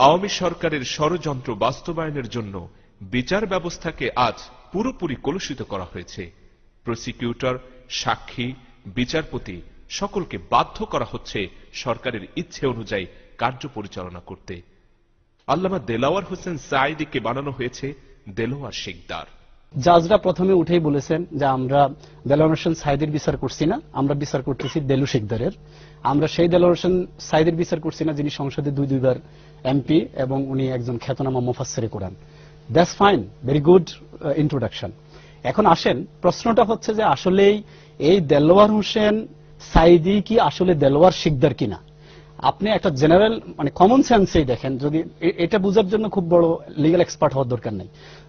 আওয়ামী সরকারের ষড়যন্ত্র বাস্তবায়নের জন্য বিচার ব্যবস্থাকে আজ পুরোপুরি কলুষিত করা হয়েছে। প্রসিকিউটর, সাক্ষী, বিচারপতি সকলকে বাধ্য করা হচ্ছে সরকারের ইচ্ছে অনুযায়ী কার্য পরিচালনা করতে। আল্লামা দেলাওয়ার হোসেন সাঈদীকে বানানো হয়েছে দেলোয়ার শিকদার। জাজরা প্রথমে উঠেই বলেছেন যে আমরা দেলোয়ার হোসেন সাঈদীর বিচার করছি না, আমরা বিচার করতেছি দেলু শিকদারের। আমরা সেই দেলোয়ার হোসেন সাঈদীর বিচার করছি না যিনি সংসদে দুইবার এমপি এবং উনি একজন খ্যাতনামা মুফাসসিরে কোরআন। That's fine, very good introduction. এখন আসেন, প্রশ্নটা হচ্ছে যে আসলেই এই দেলোয়ার হোসেন সাঈদী কি আসলে দেলোয়ার শিকদার কিনা? আপনি একটা জেনারেল মানে কমন সেন্সেই দেখেন, যদি এটা বোঝার জন্য খুব বড় লিগ্যাল এক্সপার্ট হওয়ার দরকার নেই।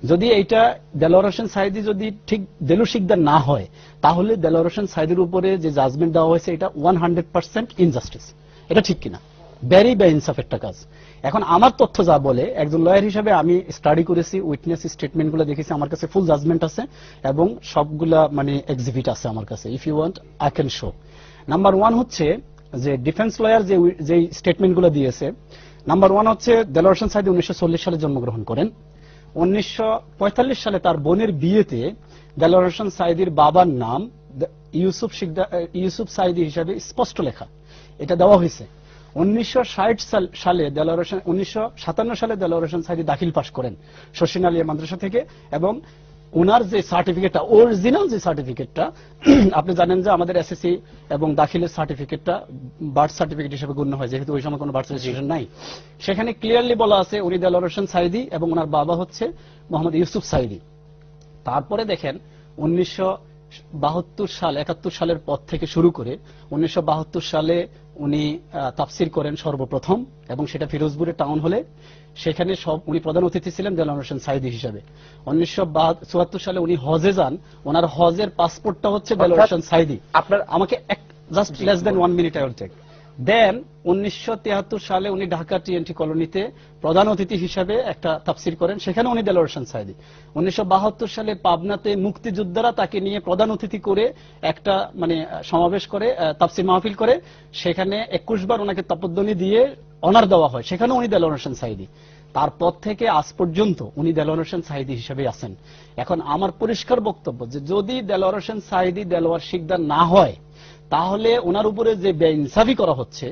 যদি এইটা দেলোয়ার হোসেন সাঈদী যদি ঠিক দেলু শিকদার না হয়, তাহলে দেলোয়ার হোসেন সাঈদীর উপরে যে জাজমেন্ট দেওয়া হয়েছে এটা 100% ইনজাস্টিস। এটা ঠিক কিনা? ভেরি বেইনসাফ একটা কাজ। এখন আমার তথ্য যা বলে, একজন লয়ার হিসেবে আমি স্টাডি করেছি, উইটনেস স্টেটমেন্ট গুলো দেখেছি, আমার কাছে ফুল জাজমেন্ট আছে এবং সবগুলা মানে এক্সিবিট আছে আমার কাছে। If you want I can show. Number one হচ্ছে যে ডিফেন্স লয়ার যে স্টেটমেন্ট গুলো দিয়েছে, নাম্বার ওয়ান হচ্ছে দেলোয়ার হোসেন সাঈদী 1940 সালে জন্মগ্রহণ করেন। 1945 সালে তার বোনের বিয়েতে দেলোয়ার হোসেন সাঈদীর বাবার নাম ইউসুফ সাঈদী হিসাবে স্পষ্ট লেখা, এটা দেওয়া হয়েছে। 1957 সালে দেলোয়ার হোসেন সাঈদী দাখিল পাশ করেন শর্ষিন আলিয়া মাদ্রাসা থেকে, এবং ওনার যে সার্টিফিকেটটা, অরিজিনাল যে সার্টিফিকেটটা, আপনি জানেন যে আমাদের এসএসসি এবং দাখিলের সার্টিফিকেটটা বার্থ সার্টিফিকেট হিসেবে গণ্য হয়, যেহেতু ওই সময় কোনো বার্থ রেজিস্ট্রেশন নাই। সেখানে ক্লিয়ারলি বলা আছে উনি দেলোয়ার হোসেন সাঈদী এবং ওনার বাবা হচ্ছে মোহাম্মদ ইউসুফ সাঈদী। তারপরে দেখেন 1971 সালের পর থেকে শুরু করে 1972 সালে উনি তাফসির করেন সর্বপ্রথম, এবং সেটা ফিরোজপুরের টাউন হলে। সেখানে উনি প্রধান অতিথি ছিলেন দেলোয়ার হোসেন সাঈদী হিসাবে। 1974 সালে উনি হজে যান, ওনার হজের পাসপোর্টটা হচ্ছে দেলোয়ার হোসেন সাঈদী। আপনার আমাকে just less than 1 minute I will take. Then 1973 সালে উনি ঢাকা টিএনটি কলোনিতে প্রধান অতিথি হিসাবে একটা তাফসির করেন, সেখানে উনি দেলোয়ার হোসেন সাঈদী। 1972 সালে পাবনাতে মুক্তিযোদ্ধারা তাকে নিয়ে প্রধান অতিথি করে একটা মানে সমাবেশ করে, তাফসির মাহফিল করে, সেখানে 21 বার ওনাকে তপধ্বনি দিয়ে অনার দেওয়া হয়, সেখানে উনি দেলোয়ার হোসেন সাঈদী। তারপর থেকে আজ পর্যন্ত উনি দেলোয়ার হোসেন সাঈদী হিসেবে আছেন। এখন আমার পরিষ্কার বক্তব্য যে যদি দেলোয়ার হোসেন সাঈদী দেলোয়ার শিকদার না হয়, তাহলে ওনার উপরে যে বেইনসাফি করা হচ্ছে,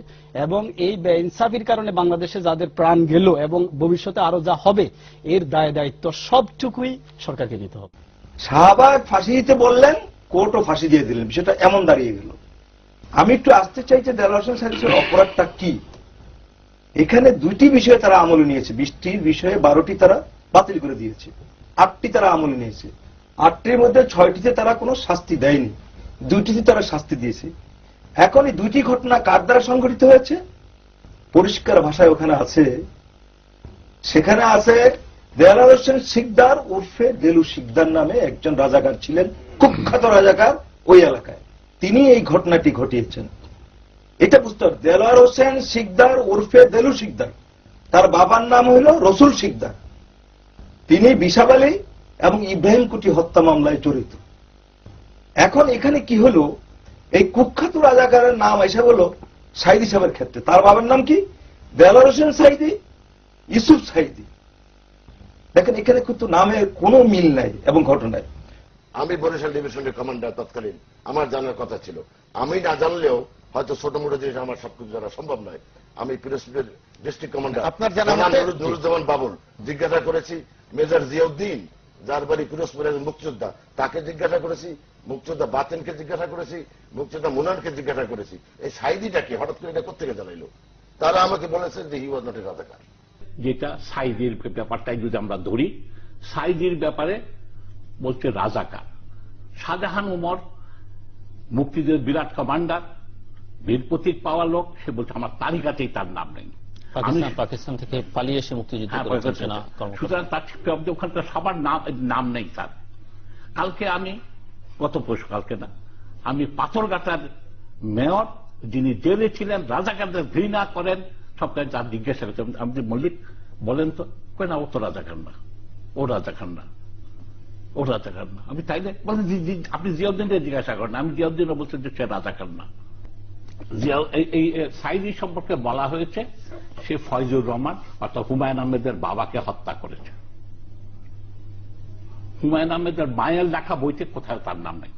এবং এই বেইনসাফির কারণে বাংলাদেশে যাদের প্রাণ গেল এবং ভবিষ্যতে আরো যা হবে, এর দায় দায়িত্ব সবটুকুই সরকারকে নিতে হবে। শাহবাগ ফাঁসি দিতে বললেন, কোর্টও ফাঁসি দিয়ে দিলেন, বিষয়টা এমন দাঁড়িয়ে গেল। আমি একটু আসতে চাই যে দেলোয়ার হোসেন সাঈদীর অপরাধটা কি। এখানে দুইটি বিষয়ে তারা আমলে নিয়েছে, 20টির বিষয়ে 12টি তারা বাতিল করে দিয়েছে, 8টি তারা আমলে নিয়েছে। 8টির মধ্যে 6টিতে তারা কোনো শাস্তি দেয়নি, 2টিতে তারা শাস্তি দিয়েছে। এখন এই 2টি ঘটনা কার দ্বারা সংঘটিত হয়েছে পরিষ্কার ভাষায় ওখানে আছে। সেখানে আছে দেলোয়ার হোসেন শিকদার ওরফে দেলু শিকদার নামে একজন রাজাকার ছিলেন, কুখ্যাত রাজাকার ওই এলাকায়, তিনি এই ঘটনাটি ঘটিয়েছেন। এটা বুঝতে হবে। দেলোয়ার হোসেন শিকদার ওরফে দেলু শিকদার, তার বাবার নাম হইল রসুল শিকদার, তিনি বিশাব আলী এবং ইব্রাহিম কুটি হত্যা মামলায় জড়িত। এখন এখানে কি হলো, এই কুখ্যাত রাজাকারের নাম এসে হলো সাঈদী সাহেবের ক্ষেত্রে। তার বাবার নাম কি? দেলোয়ার হোসেন সাঈদী, ইউসুফ সাঈদী। দেখেন এখানে কিন্তু নামের কোনো মিল নাই এবং ঘটনায়। আমি বরিশাল ডিভিশনের কমান্ডার তৎকালীন, আমার জানার কথা ছিল। আমি না জানলেও হয়তো ছোট মোটো জিনিস আমার সবকিছু জানা সম্ভব নয়। আমি পিরোজপুরের ডিস্ট্রিক্ট কমান্ডার আপনার জানা নুরুজ্জামান বাবুল জিজ্ঞাসা করেছি, মেজর জিয়াউদ্দিন যার বাড়ি পিরোজপুরের মুক্তিযোদ্ধা, তাকে জিজ্ঞাসা করেছি, মুক্তিযোদ্ধা বাতেনকে জিজ্ঞাসা করেছি, মুক্তিযোদ্ধা মুনানকে জিজ্ঞাসা করেছি, এই সাঈদীটাকে হঠাৎ করে এটা কোথেকে জানাইলো। তারা আমাকে বলেছে যে হি ওয়াজ নট এ রাজাকার। যেটা সাঈদীর ব্যাপারটাই যদি আমরা ধরি, সাঈদীর ব্যাপারে বলছে রাজাকার। শাহজাহান ওমর মুক্তিযুদ্ধের বিরাট কমান্ডার, বীর প্রতীক পাওয়া লোক, সে বলছে আমার তালিকাতেই তার নাম নেই। পাকিস্তান থেকে পালিয়ে এসে মুক্তিযুদ্ধ করেছেন, সুতরাং তার ওখানকার সবার নাম নেই তার। কালকে আমি কালকে না, আমি পাথরঘাটার মেয়র যিনি জেলে ছিলেন, রাজাকারদের ঘৃণা করেন, সব কাজ তার জিজ্ঞাসা করছেন, আমি মল্লিক বলেন তো, কই না ও তো রাজাকার না, ও রাজাকার না, ও রাজাকার না। আমি তাইলে বলেন আপনি জিয়াউদ্দিনকে জিজ্ঞাসা করেন, আমি জিয়াউদ্দিনও বলছেন যে সে রাজাকার না। এই সাইদি সম্পর্কে বলা হয়েছে সে ফয়জুর রহমান অর্থাৎ হুমায়ুন আহমেদের বাবাকে হত্যা করেছে। হুমায়ুন আহমেদের মায়ের লেখা বইতে কোথাও তার নাম নাই।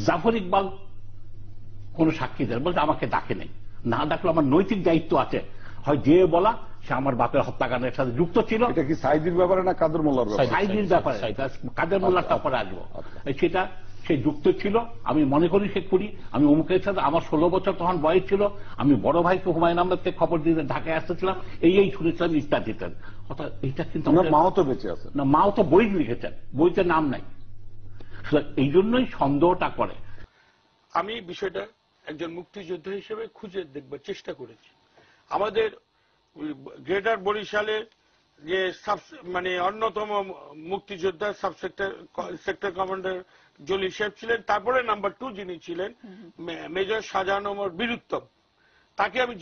জাফর ইকবাল কোন সাক্ষী দেয় বলতে আমাকে ডাকে নেই, না ডাকলে আমার নৈতিক দায়িত্ব আছে হয় যে বলা সে আমার বাপের হত্যাকাণ্ডের সাথে যুক্ত ছিল। এটা কি সাইদির ব্যাপারে না কাদের মোল্লার ব্যাপারে? সাইদির ব্যাপারে, কাদের মোল্লারটা পরে আসবো। সেটা সে যুক্ত ছিল, আমি মনে করি সে করি। আমি অমুকের সাথে আমার 16 বছর তখন বয়স ছিল, আমি বড় ভাইকে হুমায়ুন আহমেদকে খবর দিয়ে ঢাকায় আসতেছিলাম, এই শুনেছিলাম ইত্যাদি ইত্যাদি। অর্থাৎ এটা কিন্তু মাও তো বেঁচে আছে না, মাও তো বই লিখেছেন, বইতে নাম নাই। এই জন্যই সন্দেহটা করে। আমি বিষয়টা একজন মুক্তিযোদ্ধা হিসেবে খুঁজে দেখবার চেষ্টা করেছি। আমাদের গ্রেটার বরিশালের যে মানে অন্যতম মুক্তিযোদ্ধা সেক্টর কমান্ডার জলিল সাহেব ছিলেন, তারপরে নাম্বার 2 যিনি ছিলেন মেজর শাহজাহান ওমর বীরুত্তম, তাকে আমি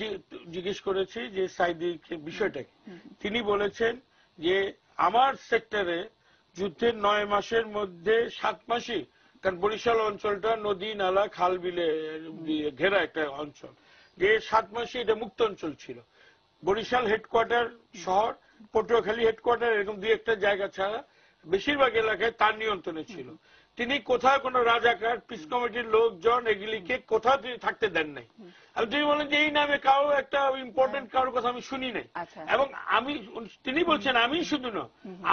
জিজ্ঞেস করেছি যে সাইদির বিষয়টা কি। তিনি বলেছেন যে আমার সেক্টরে যুদ্ধের 9 মাসের মধ্যে 7 মাসই, কারণ বরিশাল অঞ্চলটা নদী নালা খাল বিলে ঘেরা একটা অঞ্চল, যে 7 মাসে এটা মুক্ত অঞ্চল ছিল। বরিশাল হেডকোয়ার্টার শহর, পটুয়াখালী হেডকোয়ার্টার, এরকম 2-1টা জায়গা ছাড়া বেশিরভাগ এলাকায় তার নিয়ন্ত্রণে ছিল। তিনি কোথাও কোনো রাজাকার পিস কমিটির লোকজন এগুলিকে কোথাও তিনি থাকতে দেন নাই। আর তিনি বলেন যে এই নামে কারো একটা ইম্পর্টেন্ট কারোর কথা আমি শুনি নাই। এবং তিনি বলছেন আমি শুধু না,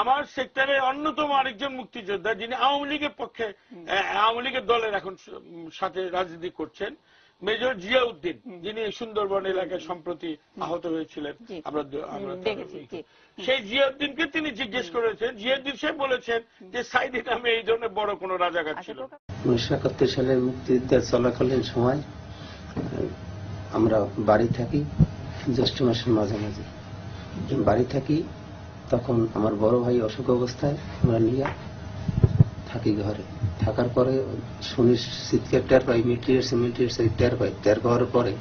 আমার সেক্টরে অন্যতম আরেকজন মুক্তিযোদ্ধা যিনি আওয়ামী লীগের পক্ষে, আওয়ামী লীগের দলের এখন সাথে রাজনীতি করছেন, মেজর জিয়াউদ্দিন, যিনি সুন্দরবন এলাকায় সম্প্রতি আহত হয়েছিলেন, আমরা সেই জিয়াউদ্দিনকে তিনি জিজ্ঞেস করেছেন। জিয়াউদ্দিন সাহেব বলেছেন যে সাইদি নামে এই ধরনের বড় কোন রাজাকার ছিল। 1971 সালের মুক্তিযুদ্ধ চলাকালীন সময় আমরা বাড়ি থাকি, জ্যৈষ্ঠ মাসের মাঝামাঝি বাড়ি থাকি। তখন আমার বড় ভাই অসুখ অবস্থায় আমরা নিয়ে থাকি ঘরে। থাকার পরে শুনি চিৎকার টের পাই, মিলিটারি টের পাওয়ার পরে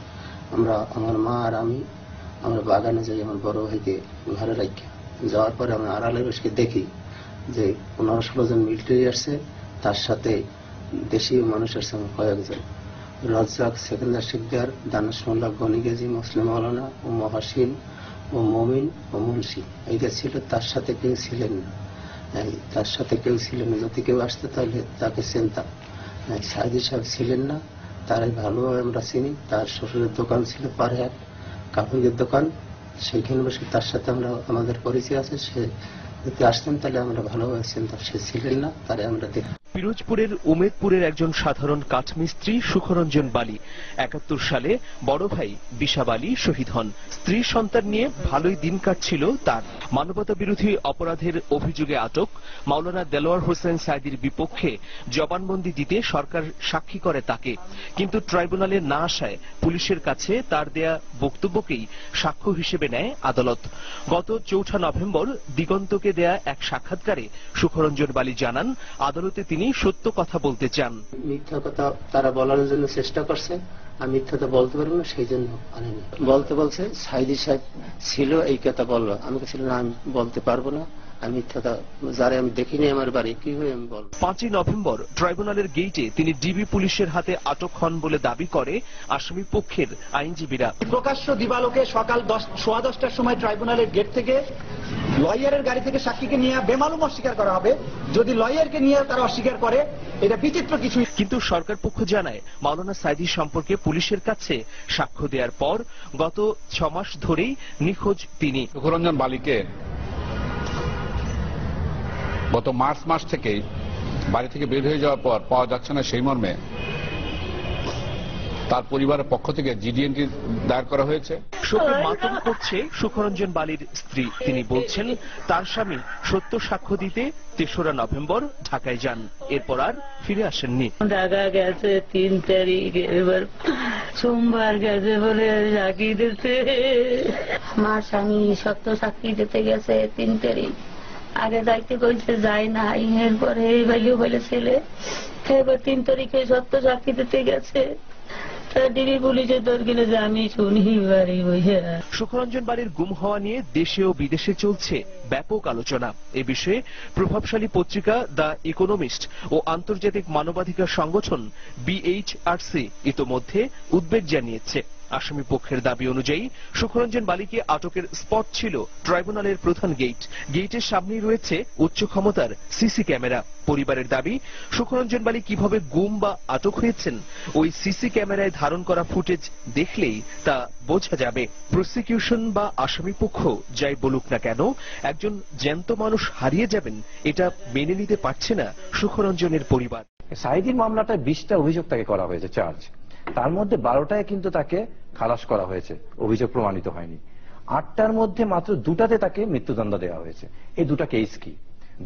আমরা, আমার মা আর আমরা বাগানে যাই আমার বড় ভাইকে ঘরে রাখি। যাওয়ার পরে আমরা আড়ালে বসে দেখি যে 15-16 জন মিলিটারি আসছে, তার সাথে দেশীয় মানুষের সঙ্গে কয়েকজন রাজ্জাক, সেকেন্দার শিকদার, দানেশ মোল্লা, গনি গাজী, মুসলিম মৌলানা ও মহাসিন ও মমিন ও মুন্সি এইটা ছিল। তার সাথে কেউ ছিলেন না, তার সাথে কেউ ছিলেন না। যদি কেউ আসতো তাহলে তাকে চিনতাম। সাইদি সাহেব ছিলেন না, তারাই ভালোভাবে আমরা চিনি। তার শ্বশুরের দোকান ছিল পারহাট কাপড়ের দোকান, সেইখানে বসে তার সাথে আমরা, আমাদের পরিচয় আছে। সে যদি আসতেন তাহলে আমরা ভালোভাবে চিনতাম। সে ছিলেন না, তারে আমরা দেখি। পিরোজপুরের উমেদপুরের একজন সাধারণ কাঠমিস্ত্রি সুখরঞ্জন বালি 71 সালে বড় ভাই বিশাব আলী শহীদ হন। স্ত্রী সন্তান নিয়ে ভালোই দিন কাটছিল তার। মানবতা বিরোধী অপরাধের অভিযোগে আটক মাওলানা দেলোয়ার হোসেন সাইদির বিপক্ষে জবানবন্দি দিতে সরকার সাক্ষী করে তাকে, কিন্তু ট্রাইব্যুনালে না আসায় পুলিশের কাছে তার দেয়া বক্তব্যকেই সাক্ষ্য হিসেবে নেয় আদালত। গত 4 নভেম্বর দিগন্তকে দেয়া এক সাক্ষাৎকারে সুখরঞ্জন বালি জানান আদালতে তিনি সত্য কথা বলতে চান। মিথ্যা কথা তারা বলার জন্য চেষ্টা করছে, আমি মিথ্যাটা বলতে পারবো না, সেই জন্য আনেনি। বলছে সাইদি সাহেব ছিল, এই কথা বললো। আমি ছিল না, আমি বলতে পারবো না, আমি মিথ্যাটা যারা আমি দেখিনি আমার বাড়ি, কি হয়ে আমি বলবো। 5 নভেম্বর ট্রাইব্যুনালের গেইটে তিনি ডিবি পুলিশের হাতে আটক হন বলে দাবি করে আসামি পক্ষের আইনজীবীরা। প্রকাশ্য দিবালোকে সকাল 10:15টার সময় ট্রাইব্যুনালের গেট থেকে লয়ারের গাড়ি থেকে সাক্ষীকে নিয়ে বেমালুম অস্বীকার করা হবে। যদি লয়ারকে নিয়ে তারা অস্বীকার করে, এটা বিচিত্র কিছু। কিন্তু সরকার পক্ষ জানায় মাওলানা সাইদি সম্পর্কে পুলিশের কাছে সাক্ষ্য দেওয়ার পর গত 6 মাস ধরেই নিখোঁজ তিনি। সুখরঞ্জন বালিকে গত মার্চ মাস থেকেই বাড়ি থেকে বের হয়ে যাওয়ার পর পাওয়া যাচ্ছে না, সেই মর্মে তার পরিবারের পক্ষ থেকে জিডিএনটি দায়ের করা হয়েছে। শোকে মাতম করছে সুখরঞ্জন বালির স্ত্রী। তিনি বলছেন তার স্বামী সত্য সাক্ষ্য দিতে 3রা নভেম্বর ঢাকায় যান, এরপর আর ফিরে আসেননি। ঢাকা গেছে 3 তারিখ, এবার সোমবার গেছে বলে সাক্ষী দিতে। আমার স্বামী সত্য সাক্ষী দিতে গেছে 3 তারিখ, আগে যাইতে কইছে যায় না, এরপরে এই ভাইও বলে ছেলে এবার 3 তারিখে সত্য সাক্ষী দিতে গেছে। ডিবি পুলিশে তোর গেলে যে আমি শুনি বাড়ি বসে। সুখরঞ্জন বালির গুম হওয়া নিয়ে দেশে ও বিদেশে চলছে ব্যাপক আলোচনা। এ বিষয়ে প্রভাবশালী পত্রিকা দ্য ইকোনমিস্ট ও আন্তর্জাতিক মানবাধিকার সংগঠন বিএইচআরসি ইতোমধ্যে উদ্বেগ জানিয়েছে। আসামি পক্ষের দাবি অনুযায়ী সুখরঞ্জন বালিকে আটকের স্পট ছিল ট্রাইব্যুনালের প্রধান গেট। গেটের সামনেই রয়েছে উচ্চ ক্ষমতার সিসি ক্যামেরা। পরিবারের দাবি, সুখরঞ্জন বালি কিভাবে গুম বা আটক হয়েছেন ওই সিসি ক্যামেরায় ধারণ করা ফুটেজ দেখলেই তা বোঝা যাবে। প্রসিকিউশন বা আসামি পক্ষ যাই বলুক না কেন, একজন জ্যান্ত মানুষ হারিয়ে যাবেন এটা মেনে নিতে পারছে না সুখরঞ্জনের পরিবার। সাঈদীর মামলাটা 20টা অভিযোগ তাকে করা হয়েছে, চার্জ। তার মধ্যে 12টায় কিন্তু তাকে খালাস করা হয়েছে, অভিযোগ প্রমাণিত হয়নি। 8টার মধ্যে মাত্র 2টাতে তাকে মৃত্যুদণ্ড দেওয়া হয়েছে। এই 2টা কেস কি?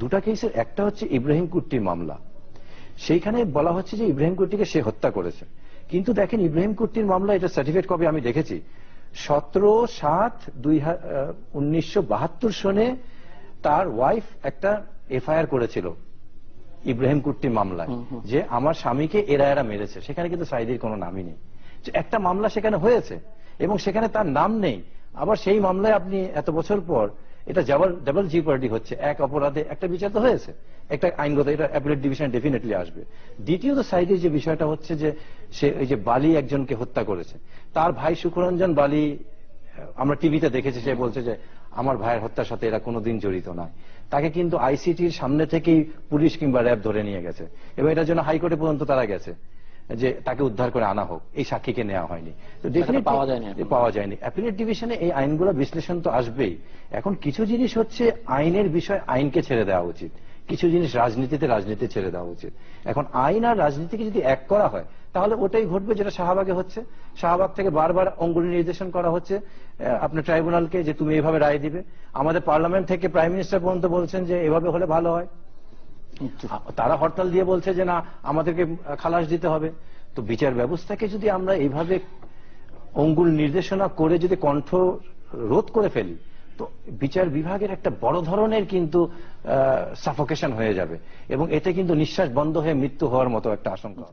2টা কেসের একটা হচ্ছে ইব্রাহিম কুট্টির মামলা। সেইখানে বলা হচ্ছে যে ইব্রাহিম কুট্টিকে সে হত্যা করেছে, কিন্তু দেখেন ইব্রাহিম কুট্টির মামলা, এটা সার্টিফিকেট কপি আমি দেখেছি, 17/7/1972 সনে তার ওয়াইফ একটা এফআইআর করেছিল ইব্রাহিম কুট্টির মামলায় যে আমার স্বামীকে এরা মেরেছে। সেখানে কিন্তু সাঈদীর কোনো নামই নেই। একটা মামলা সেখানে হয়েছে এবং সেখানে তার নাম নেই। আবার সেই মামলায় আপনি এত বছর পর, এটা ডাবল জিপার্ডি হচ্ছে। এক অপরাধে একটা বিচার তো হয়েছে, একটা আইনগত, এটা অ্যাপিলেট ডিভিশন ডেফিনেটলি আসবে। দ্বিতীয়ত সাঈদীর যে বিষয়টা হচ্ছে যে সে এই যে বালি একজনকে হত্যা করেছে, তার ভাই সুখরঞ্জন বালি, আমরা টিভিতে দেখেছি, সে বলছে যে আমার ভাইয়ের হত্যার সাথে এরা কোনোদিন জড়িত নয়। তাকে কিন্তু আইসিটির সামনে থেকেই পুলিশ কিংবা র্যাব ধরে নিয়ে গেছে এবং এটার জন্য হাইকোর্টে পর্যন্ত তারা গেছে যে তাকে উদ্ধার করে আনা হোক, এই সাক্ষীকে নেওয়া হয়নি। তো ডেফিনেটলি পাওয়া যায়নি। অ্যাপিলেট ডিভিশনে এই আইনগুলো বিশ্লেষণ তো আসবেই। এখন কিছু জিনিস হচ্ছে আইনের বিষয়, আইনকে ছেড়ে দেওয়া উচিত। কিছু জিনিস রাজনীতি ছেড়ে দেওয়া উচিত। এখন আইন আর রাজনীতিকে যদি এক করা হয় তাহলে ওটাই ঘটবে যেটা শাহবাগে হচ্ছে। শাহবাগ থেকে বারবার অঙ্গুলি নির্দেশন করা হচ্ছে আপনার ট্রাইব্যুনালকে যে তুমি এইভাবে রায় দিবে। আমাদের পার্লামেন্ট থেকে প্রাইম মিনিস্টার পর্যন্ত বলছেন যে এভাবে হলে ভালো হয়। তারা হরতাল দিয়ে বলছে যে না, আমাদেরকে খালাস দিতে হবে। তো বিচার ব্যবস্থাকে যদি আমরা এইভাবে অঙ্গুল নির্দেশনা করে যদি কণ্ঠ রোধ করে ফেলি, তো বিচার বিভাগের একটা বড় ধরনের কিন্তু সাফোকেশন হয়ে যাবে এবং এতে কিন্তু নিঃশ্বাস বন্ধ হয়ে মৃত্যু হওয়ার মতো একটা আশঙ্কা।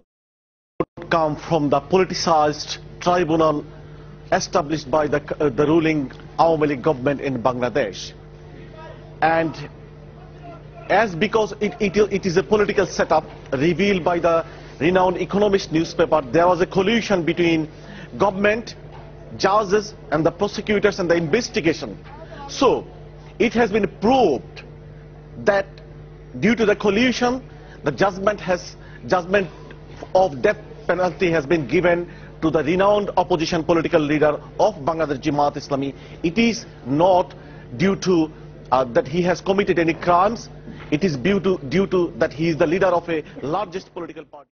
Come from the politicized tribunal established by the ruling Awami League government in Bangladesh, and because it is a political setup revealed by the renowned Economist newspaper, there was a collusion between government, judges and the prosecutors and the investigation. So it has been proved that due to the collusion, the judgment of death penalty has been given to the renowned opposition political leader of Bangladesh Jamaat Islami. It is not due to that he has committed any crimes. It is due to that he is the leader of a largest political party.